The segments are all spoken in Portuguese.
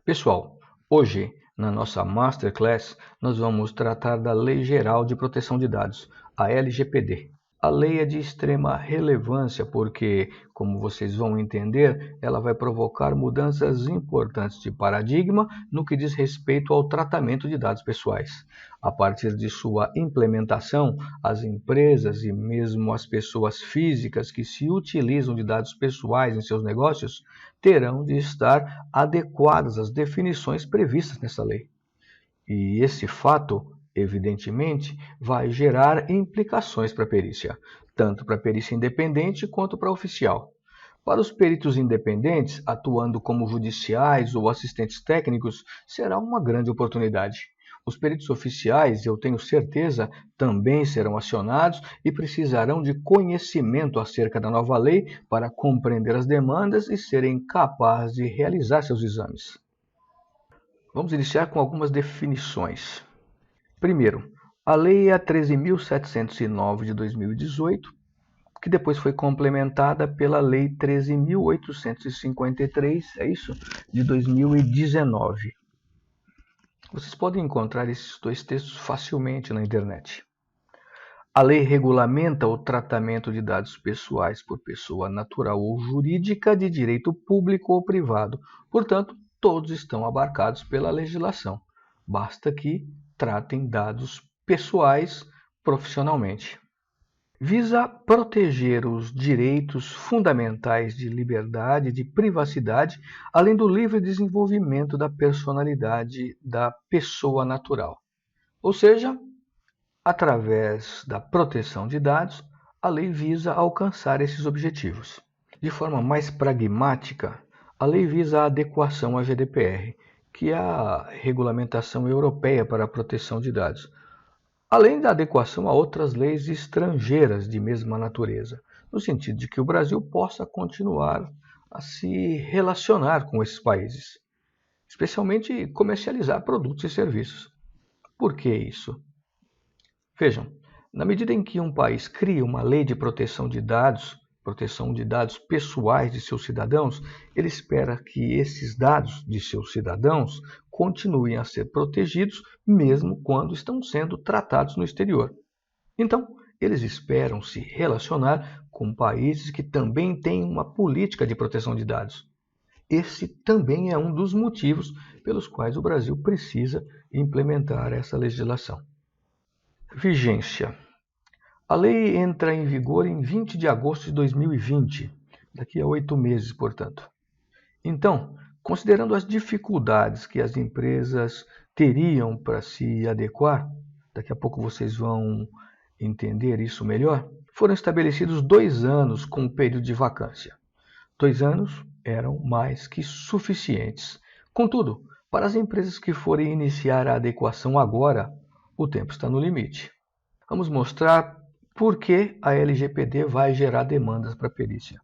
Pessoal, hoje na nossa Masterclass nós vamos tratar da Lei Geral de Proteção de Dados, a LGPD. A lei é de extrema relevância porque, como vocês vão entender, ela vai provocar mudanças importantes de paradigma no que diz respeito ao tratamento de dados pessoais. A partir de sua implementação, as empresas e mesmo as pessoas físicas que se utilizam de dados pessoais em seus negócios terão de estar adequadas às definições previstas nessa lei. E esse fato, evidentemente, vai gerar implicações para a perícia, tanto para a perícia independente quanto para a oficial. Para os peritos independentes, atuando como judiciais ou assistentes técnicos, será uma grande oportunidade. Os peritos oficiais, eu tenho certeza, também serão acionados e precisarão de conhecimento acerca da nova lei para compreender as demandas e serem capazes de realizar seus exames. Vamos iniciar com algumas definições. Primeiro, a Lei é a 13.709 de 2018, que depois foi complementada pela Lei 13.853, é isso? De 2019. Vocês podem encontrar esses dois textos facilmente na internet. A lei regulamenta o tratamento de dados pessoais por pessoa natural ou jurídica de direito público ou privado. Portanto, todos estão abarcados pela legislação. Basta que tratem dados pessoais profissionalmente. Visa proteger os direitos fundamentais de liberdade e de privacidade, além do livre desenvolvimento da personalidade da pessoa natural. Ou seja, através da proteção de dados, a lei visa alcançar esses objetivos. De forma mais pragmática, a lei visa a adequação à GDPR, que é a regulamentação europeia para a proteção de dados, além da adequação a outras leis estrangeiras de mesma natureza, no sentido de que o Brasil possa continuar a se relacionar com esses países, especialmente comercializar produtos e serviços. Por que isso? Vejam, na medida em que um país cria uma lei de proteção de dados pessoais de seus cidadãos, ele espera que esses dados de seus cidadãos continuem a ser protegidos mesmo quando estão sendo tratados no exterior. Então, eles esperam se relacionar com países que também têm uma política de proteção de dados. Esse também é um dos motivos pelos quais o Brasil precisa implementar essa legislação. Vigência. A lei entra em vigor em 20 de agosto de 2020, daqui a 8 meses, portanto. Então, considerando as dificuldades que as empresas teriam para se adequar, daqui a pouco vocês vão entender isso melhor, foram estabelecidos 2 anos como período de vacância. 2 anos eram mais que suficientes. Contudo, para as empresas que forem iniciar a adequação agora, o tempo está no limite. Vamos mostrar por que a LGPD vai gerar demandas para a perícia.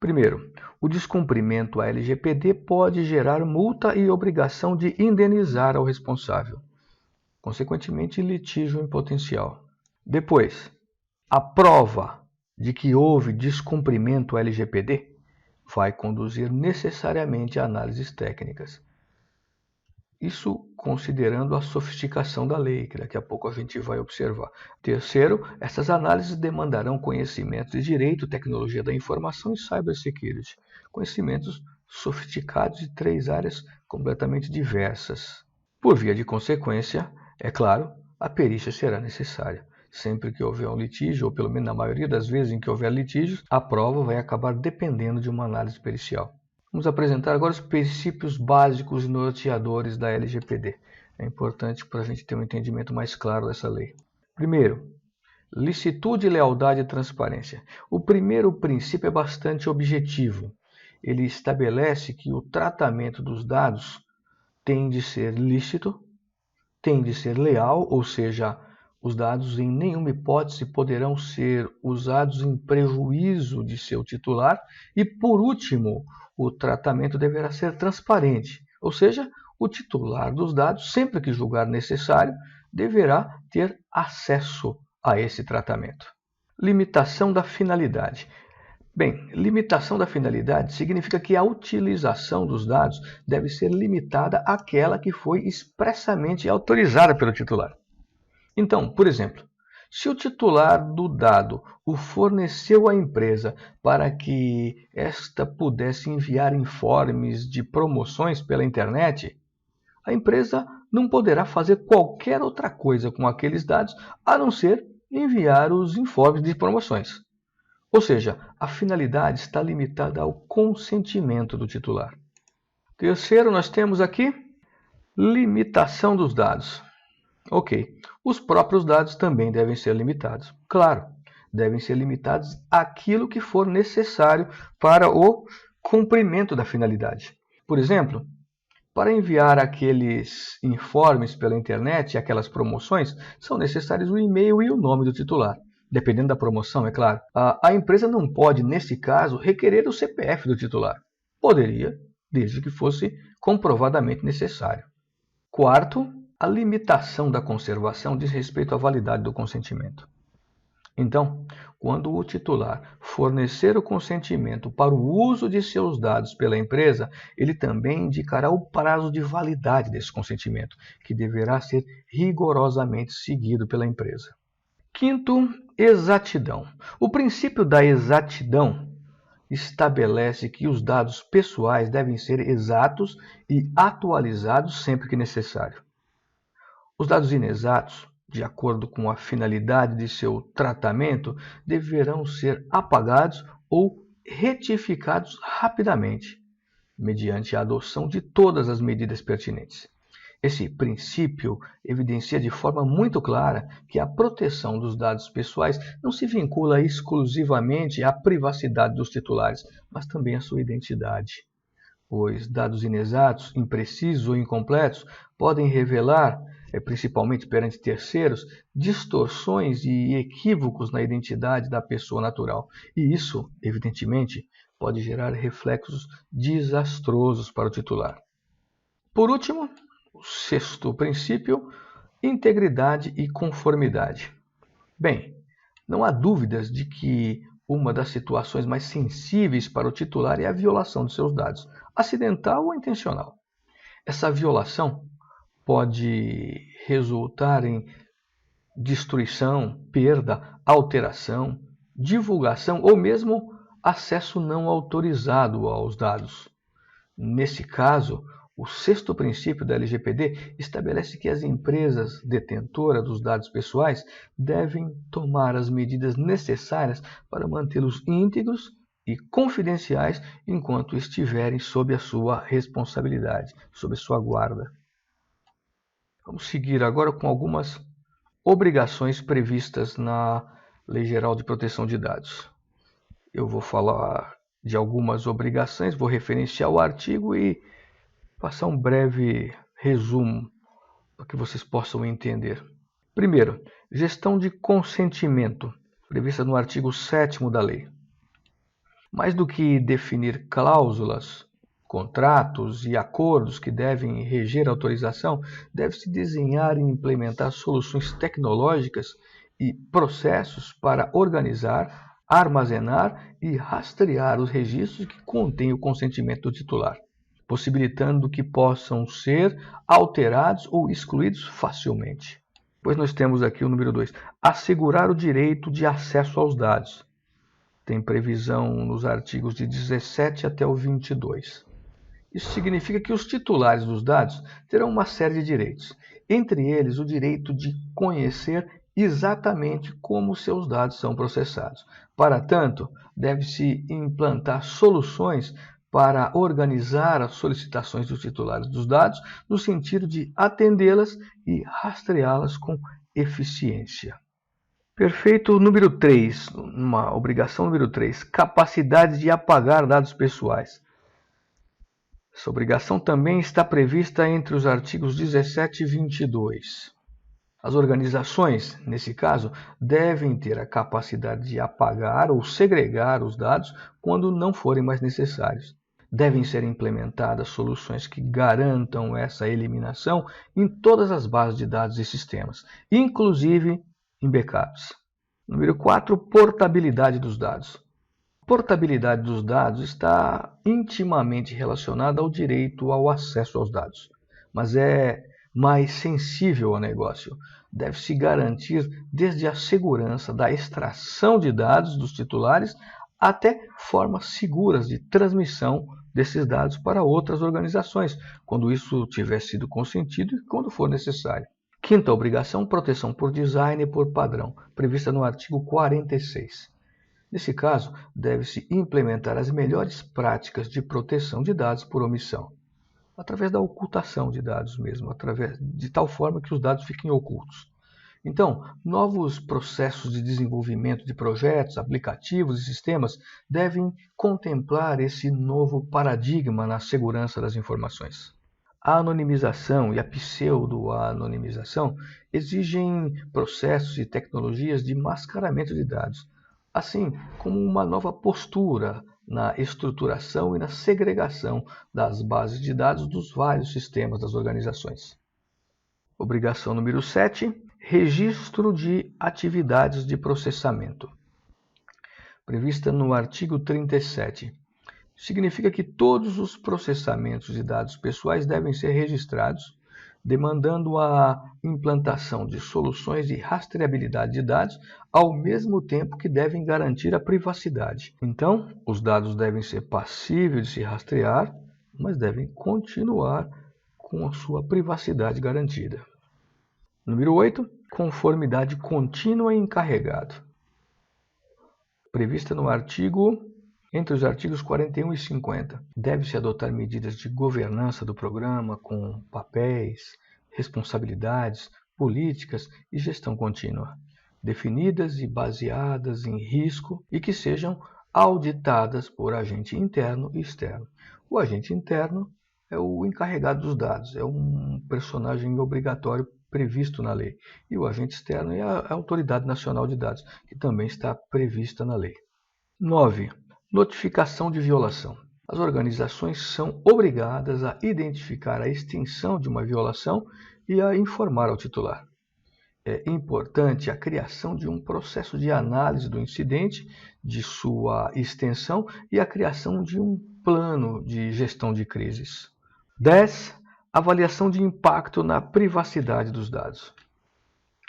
Primeiro, o descumprimento à LGPD pode gerar multa e obrigação de indenizar ao responsável, consequentemente litígio em potencial. Depois, a prova de que houve descumprimento à LGPD vai conduzir necessariamente a análises técnicas. Isso considerando a sofisticação da lei, que daqui a pouco a gente vai observar. Terceiro, essas análises demandarão conhecimentos de direito, tecnologia da informação e cybersecurity. Conhecimentos sofisticados de 3 áreas completamente diversas. Por via de consequência, é claro, a perícia será necessária. Sempre que houver um litígio, ou pelo menos na maioria das vezes em que houver litígios, a prova vai acabar dependendo de uma análise pericial. Vamos apresentar agora os princípios básicos e norteadores da LGPD. É importante para a gente ter um entendimento mais claro dessa lei. Primeiro, licitude, lealdade e transparência. O primeiro princípio é bastante objetivo. Ele estabelece que o tratamento dos dados tem de ser lícito, tem de ser leal, ou seja, os dados em nenhuma hipótese poderão ser usados em prejuízo de seu titular. E, por último, o tratamento deverá ser transparente, ou seja, o titular dos dados, sempre que julgar necessário, deverá ter acesso a esse tratamento. Limitação da finalidade. Bem, limitação da finalidade significa que a utilização dos dados deve ser limitada àquela que foi expressamente autorizada pelo titular. Então, por exemplo, se o titular do dado o forneceu à empresa para que esta pudesse enviar informes de promoções pela internet, a empresa não poderá fazer qualquer outra coisa com aqueles dados a não ser enviar os informes de promoções. Ou seja, a finalidade está limitada ao consentimento do titular. Terceiro, nós temos aqui limitação dos dados. Ok, os próprios dados também devem ser limitados. Claro, devem ser limitados àquilo que for necessário para o cumprimento da finalidade. Por exemplo, para enviar aqueles informes pela internet, aquelas promoções, são necessários o e-mail e o nome do titular. Dependendo da promoção, é claro. A empresa não pode, nesse caso, requerer o CPF do titular. Poderia, desde que fosse comprovadamente necessário. Quarto, a limitação da conservação diz respeito à validade do consentimento. Então, quando o titular fornecer o consentimento para o uso de seus dados pela empresa, ele também indicará o prazo de validade desse consentimento, que deverá ser rigorosamente seguido pela empresa. Quinto, exatidão. O princípio da exatidão estabelece que os dados pessoais devem ser exatos e atualizados sempre que necessário. Os dados inexatos, de acordo com a finalidade de seu tratamento, deverão ser apagados ou retificados rapidamente, mediante a adoção de todas as medidas pertinentes. Esse princípio evidencia de forma muito clara que a proteção dos dados pessoais não se vincula exclusivamente à privacidade dos titulares, mas também à sua identidade. Pois dados inexatos, imprecisos ou incompletos podem revelar, principalmente perante terceiros, distorções e equívocos na identidade da pessoa natural. E isso, evidentemente, pode gerar reflexos desastrosos para o titular. Por último, o sexto princípio, integridade e conformidade. Bem, não há dúvidas de que uma das situações mais sensíveis para o titular é a violação de seus dados, acidental ou intencional. Essa violação pode resultar em destruição, perda, alteração, divulgação ou mesmo acesso não autorizado aos dados. Nesse caso, o sexto princípio da LGPD estabelece que as empresas detentoras dos dados pessoais devem tomar as medidas necessárias para mantê-los íntegros e confidenciais enquanto estiverem sob a sua responsabilidade, sob a sua guarda. Vamos seguir agora com algumas obrigações previstas na Lei Geral de Proteção de Dados. Eu vou falar de algumas obrigações, vou referenciar o artigo e passar um breve resumo para que vocês possam entender. Primeiro, gestão de consentimento, prevista no artigo 7º da lei. Mais do que definir cláusulas, contratos e acordos que devem reger a autorização, deve-se desenhar e implementar soluções tecnológicas e processos para organizar, armazenar e rastrear os registros que contêm o consentimento do titular, possibilitando que possam ser alterados ou excluídos facilmente. Pois nós temos aqui o número 2, assegurar o direito de acesso aos dados. Tem previsão nos artigos de 17 até o 22. Isso significa que os titulares dos dados terão uma série de direitos, entre eles o direito de conhecer exatamente como seus dados são processados. Para tanto, deve-se implantar soluções para organizar as solicitações dos titulares dos dados no sentido de atendê-las e rastreá-las com eficiência. Perfeito número 3, uma obrigação número 3, capacidade de apagar dados pessoais. Essa obrigação também está prevista entre os artigos 17 e 22. As organizações, nesse caso, devem ter a capacidade de apagar ou segregar os dados quando não forem mais necessários. Devem ser implementadas soluções que garantam essa eliminação em todas as bases de dados e sistemas, inclusive em backups. Número 4, portabilidade dos dados. portabilidade dos dados está intimamente relacionada ao direito ao acesso aos dados, mas é mais sensível ao negócio. Deve-se garantir desde a segurança da extração de dados dos titulares até formas seguras de transmissão desses dados para outras organizações, quando isso tiver sido consentido e quando for necessário. Quinta obrigação, proteção por design e por padrão, prevista no artigo 46. Nesse caso, deve-se implementar as melhores práticas de proteção de dados por omissão, através da ocultação de dados mesmo, de tal forma que os dados fiquem ocultos. Então, novos processos de desenvolvimento de projetos, aplicativos e sistemas devem contemplar esse novo paradigma na segurança das informações. A anonimização e a pseudo-anonimização exigem processos e tecnologias de mascaramento de dados, assim como uma nova postura na estruturação e na segregação das bases de dados dos vários sistemas das organizações. Obrigação número 7. Registro de atividades de processamento. Prevista no artigo 37. Significa que todos os processamentos de dados pessoais devem ser registrados, demandando a implantação de soluções de rastreabilidade de dados, ao mesmo tempo que devem garantir a privacidade. Então, os dados devem ser passíveis de se rastrear, mas devem continuar com a sua privacidade garantida. Número 8. Conformidade contínua e encarregado. Prevista no entre os artigos 41 e 50. Deve-se adotar medidas de governança do programa com papéis, responsabilidades, políticas e gestão contínua, definidas e baseadas em risco e que sejam auditadas por agente interno e externo. O agente interno é o encarregado dos dados, é um personagem obrigatório previsto na lei. E o agente externo é a Autoridade Nacional de Dados, que também está prevista na lei. 9. Notificação de violação. As organizações são obrigadas a identificar a extensão de uma violação e a informar ao titular. É importante a criação de um processo de análise do incidente, de sua extensão e a criação de um plano de gestão de crises. 10. Avaliação de impacto na privacidade dos dados.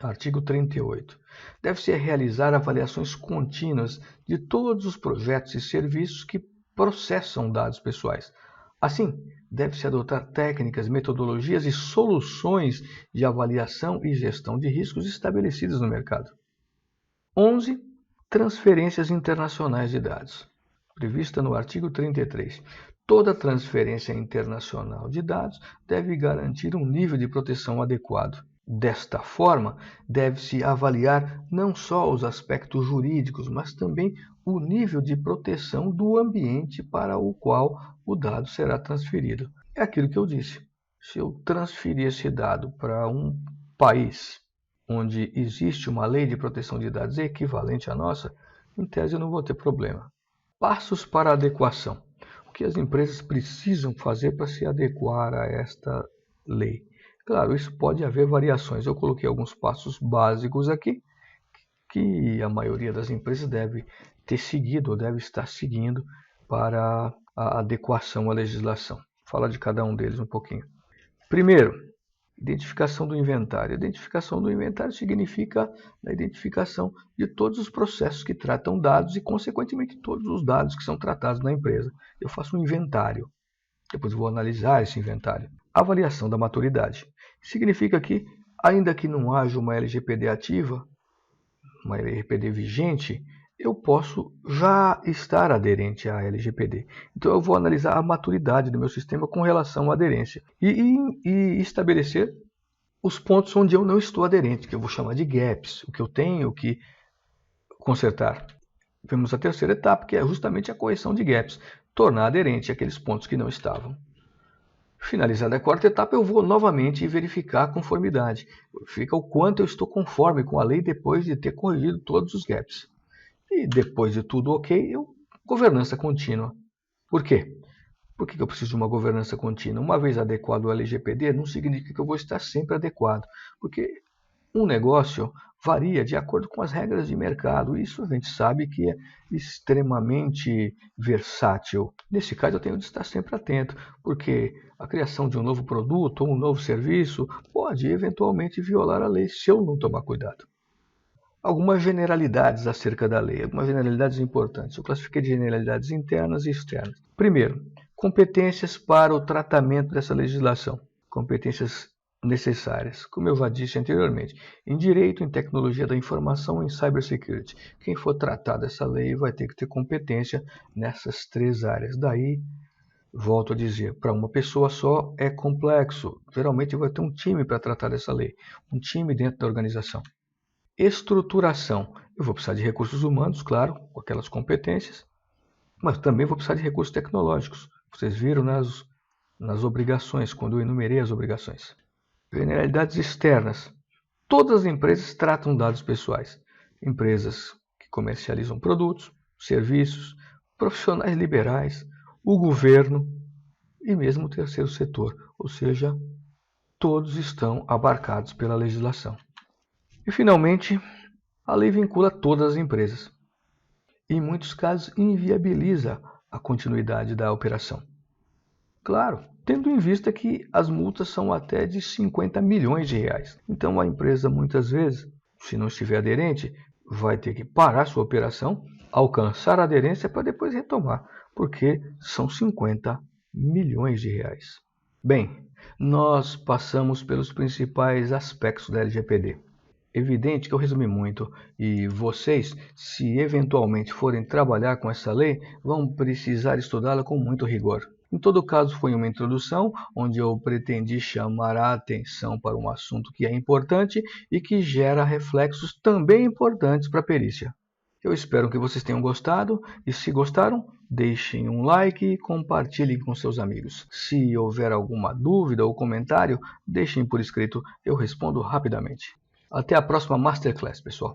Artigo 38. Deve-se realizar avaliações contínuas de todos os projetos e serviços que processam dados pessoais. Assim, deve-se adotar técnicas, metodologias e soluções de avaliação e gestão de riscos estabelecidas no mercado. 11. Transferências internacionais de dados. Prevista no artigo 33. Toda transferência internacional de dados deve garantir um nível de proteção adequado. Desta forma, deve-se avaliar não só os aspectos jurídicos, mas também o nível de proteção do ambiente para o qual o dado será transferido. É aquilo que eu disse. Se eu transferir esse dado para um país onde existe uma lei de proteção de dados equivalente à nossa, em tese eu não vou ter problema. Passos para a adequação. O que as empresas precisam fazer para se adequar a esta lei? Claro, isso pode haver variações. Eu coloquei alguns passos básicos aqui que a maioria das empresas deve ter seguido ou deve estar seguindo para a adequação à legislação. Vou falar de cada um deles um pouquinho. Primeiro, identificação do inventário. Identificação do inventário significa a identificação de todos os processos que tratam dados e, consequentemente, todos os dados que são tratados na empresa. Eu faço um inventário. Depois vou analisar esse inventário. Avaliação da maturidade. Significa que, ainda que não haja uma LGPD ativa, uma LGPD vigente, eu posso já estar aderente à LGPD. Então eu vou analisar a maturidade do meu sistema com relação à aderência e estabelecer os pontos onde eu não estou aderente, que eu vou chamar de gaps, o que eu tenho que consertar. Vemos a terceira etapa, que é justamente a correção de gaps, tornar aderente aqueles pontos que não estavam. Finalizada a quarta etapa, eu vou novamente verificar a conformidade. Verifica o quanto eu estou conforme com a lei depois de ter corrigido todos os gaps. E depois de tudo ok, governança contínua. Por quê? Por que eu preciso de uma governança contínua? Uma vez adequado ao LGPD, não significa que eu vou estar sempre adequado. Porque um negócio varia de acordo com as regras de mercado. Isso a gente sabe que é extremamente versátil. Nesse caso, eu tenho de estar sempre atento, porque a criação de um novo produto ou um novo serviço pode eventualmente violar a lei se eu não tomar cuidado. Algumas generalidades acerca da lei, algumas generalidades importantes. Eu classifiquei de generalidades internas e externas. Primeiro, competências para o tratamento dessa legislação. Competências necessárias, como eu já disse anteriormente, em direito, em tecnologia da informação e em cybersecurity. Quem for tratar dessa lei vai ter que ter competência nessas 3 áreas. Daí, volto a dizer, para uma pessoa só é complexo. Geralmente vai ter um time para tratar dessa lei, um time dentro da organização. Estruturação. Eu vou precisar de recursos humanos, claro, com aquelas competências, mas também vou precisar de recursos tecnológicos. Vocês viram nas obrigações, quando eu enumerei as obrigações. Generalidades externas. Todas as empresas tratam dados pessoais. Empresas que comercializam produtos, serviços, profissionais liberais, o governo e mesmo o terceiro setor, ou seja, todos estão abarcados pela legislação. E, finalmente, a lei vincula todas as empresas. Em muitos casos, inviabiliza a continuidade da operação. Claro, tendo em vista que as multas são até de 50 milhões de reais. Então, a empresa, muitas vezes, se não estiver aderente, vai ter que parar sua operação, alcançar a aderência para depois retomar, porque são 50 milhões de reais. Bem, nós passamos pelos principais aspectos da LGPD. Evidente que eu resumi muito e vocês, se eventualmente forem trabalhar com essa lei, vão precisar estudá-la com muito rigor. Em todo caso, foi uma introdução onde eu pretendi chamar a atenção para um assunto que é importante e que gera reflexos também importantes para a perícia. Eu espero que vocês tenham gostado e, se gostaram, deixem um like e compartilhem com seus amigos. Se houver alguma dúvida ou comentário, deixem por escrito, eu respondo rapidamente. Até a próxima Masterclass, pessoal.